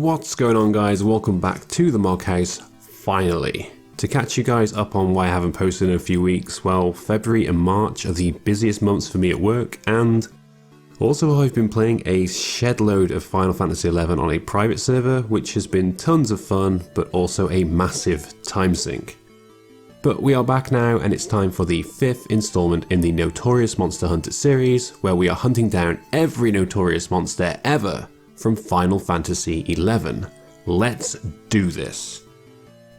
What's going on, guys? Welcome back to the Moghouse, finally. To catch you guys up on why I haven't posted in a few weeks, well, February and March are the busiest months for me at work, and also I've been playing a shed load of Final Fantasy XI on a private server, which has been tons of fun, but also a massive time sink. But we are back now, and it's time for the 5th installment in the Notorious Monster Hunter series, where we are hunting down every Notorious monster ever from Final Fantasy XI. Let's do this.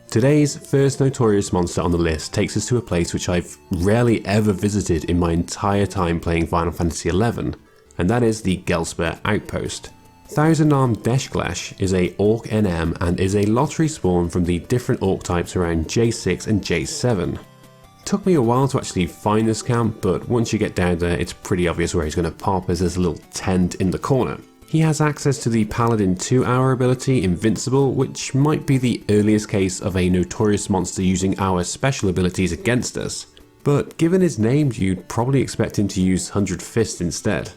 Today's first Notorious monster on the list takes us to a place which I've rarely ever visited in my entire time playing Final Fantasy XI, and that is the Gelsper Outpost. Thousand-Armed Deshglash is a Orc NM and is a lottery spawn from the different Orc types around J6 and J7. Took me a while to actually find this camp, but once you get down there it's pretty obvious where he's going to pop, as there's a little tent in the corner. He has access to the Paladin 2-hour ability Invincible, which might be the earliest case of a Notorious monster using our special abilities against us, but given his name you'd probably expect him to use 100 Fist instead.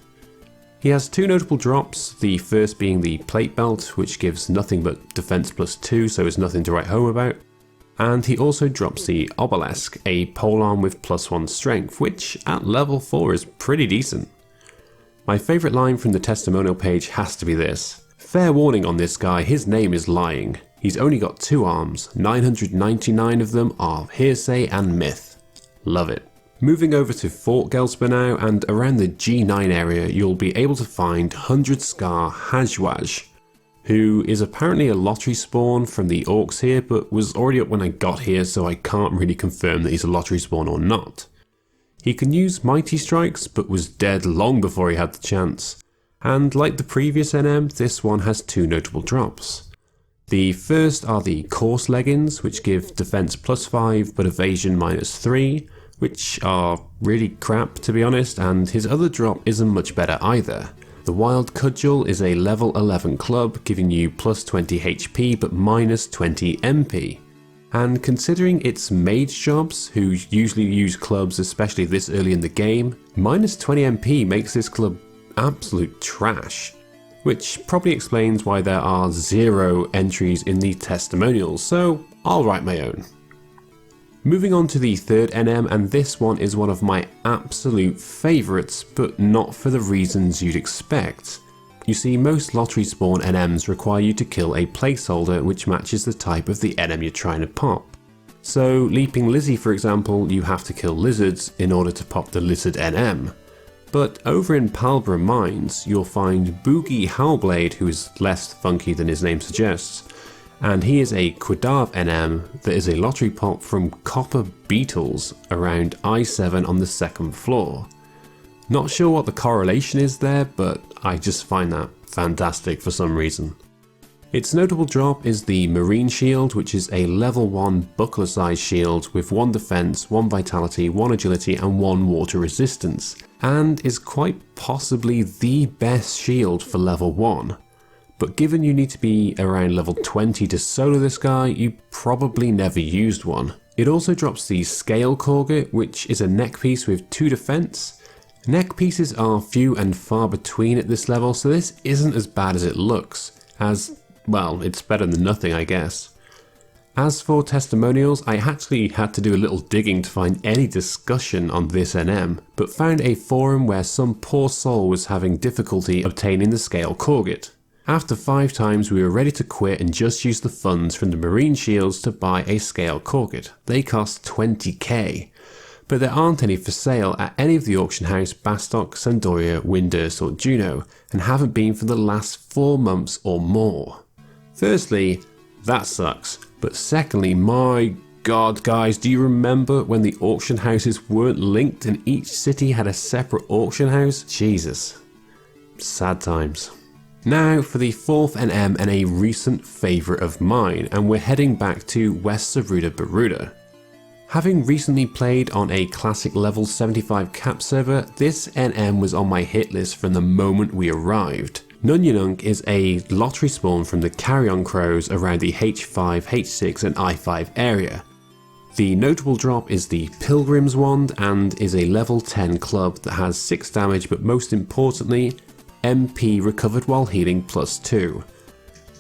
He has two notable drops, the first being the Plate Belt, which gives nothing but defense +2, so it's nothing to write home about, and he also drops the Obelisk, a polearm with +1 strength, which at level 4 is pretty decent. My favourite line from the testimonial page has to be this: "Fair warning on this guy, his name is lying. He's only got 2 arms, 999 of them are hearsay and myth." Love it. Moving over to Fort Gelsper now, and around the G9 area you'll be able to find 100 Scar Hajwaj, who is apparently a lottery spawn from the Orcs here, but was already up when I got here, so I can't really confirm that he's a lottery spawn or not. He can use Mighty Strikes, but was dead long before he had the chance. And like the previous NM, this one has two notable drops. The first are the Coarse Leggings, which give defense +5 but evasion -3, which are really crap to be honest, and his other drop isn't much better either. The Wild Cudgel is a level 11 club, giving you +20 HP but -20 MP. And considering it's mage jobs, who usually use clubs especially this early in the game, -20 MP makes this club absolute trash. Which probably explains why there are 0 entries in the testimonials, so I'll write my own. Moving on to the third NM, and this one is one of my absolute favourites, but not for the reasons you'd expect. You see, most lottery spawn NMs require you to kill a placeholder which matches the type of the NM you're trying to pop. So Leaping Lizzie for example, you have to kill lizards in order to pop the lizard NM. But over in Palbra Mines you'll find Boogie Howlblade, who is less funky than his name suggests, and he is a Quiddav NM that is a lottery pop from Copper Beetles around I7 on the 2nd floor. Not sure what the correlation is there, but I just find that fantastic for some reason. Its notable drop is the Marine Shield, which is a level 1 buckler size shield with 1 defense, 1 vitality, 1 agility and 1 water resistance, and is quite possibly the best shield for level 1. But given you need to be around level 20 to solo this guy, you probably never used one. It also drops the Scale Corget, which is a neck piece with 2 defense. Neck pieces are few and far between at this level, so this isn't as bad as it looks, as, well, it's better than nothing I guess. As for testimonials, I actually had to do a little digging to find any discussion on this NM, but found a forum where some poor soul was having difficulty obtaining the Scale Corget. After 5 times we were ready to quit and just use the funds from the Marine Shields to buy a Scale Corget. They cost 20k. But there aren't any for sale at any of the auction house Bastok, Sandoria, Windurst or Juno, and haven't been for the last 4 months or more. Firstly, that sucks, but secondly, my god guys, do you remember when the auction houses weren't linked and each city had a separate auction house? Jesus. Sad times. Now for the 4th NM and a recent favourite of mine, and we're heading back to West Saruda Baruda. Having recently played on a classic level 75 cap server, this NM was on my hit list from the moment we arrived. Nunyanunk is a lottery spawn from the Carrion Crows around the H5, H6 and I5 area. The notable drop is the Pilgrim's Wand and is a level 10 club that has 6 damage, but most importantly, MP recovered while healing +2.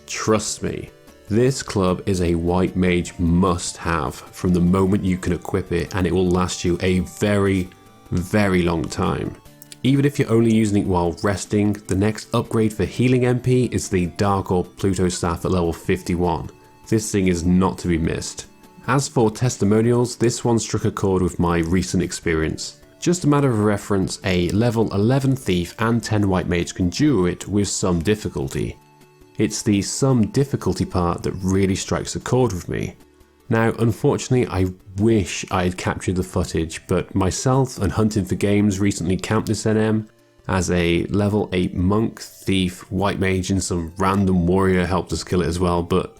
trust me, this club is a white mage must have from the moment you can equip it, and it will last you a very, very long time. Even if you're only using it while resting, the next upgrade for healing MP is the Dark Orb Pluto staff at level 51. This thing is not to be missed. As for testimonials, this one struck a chord with my recent experience. Just a matter of reference, a level 11 thief and 10 white mage can duo it with some difficulty. It's the some difficulty part that really strikes a chord with me. Now, unfortunately, I wish I had captured the footage, but myself and Hunting for Games recently camped this NM as a level 8 monk, thief, white mage and some random warrior helped us kill it as well, but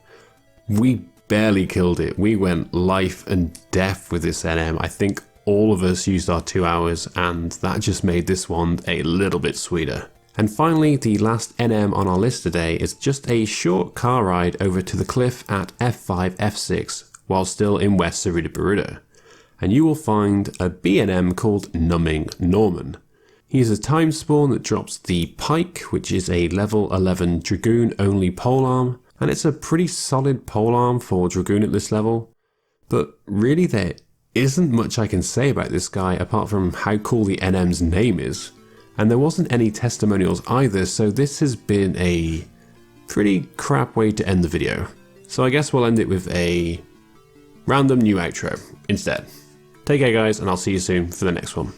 we barely killed it. We went life and death with this NM. I think all of us used our 2 hours, and that just made this one a little bit sweeter. And finally, the last NM on our list today is just a short car ride over to the cliff at FFXI while still in West Cerrito, and you will find a BNM called Numbing Norman. He's a time spawn that drops the Pike, which is a level 11 Dragoon only polearm, and it's a pretty solid polearm for Dragoon at this level. But really there isn't much I can say about this guy apart from how cool the NM's name is. And there wasn't any testimonials either, so this has been a pretty crap way to end the video. So I guess we'll end it with a random new outro instead. Take care guys, and I'll see you soon for the next one.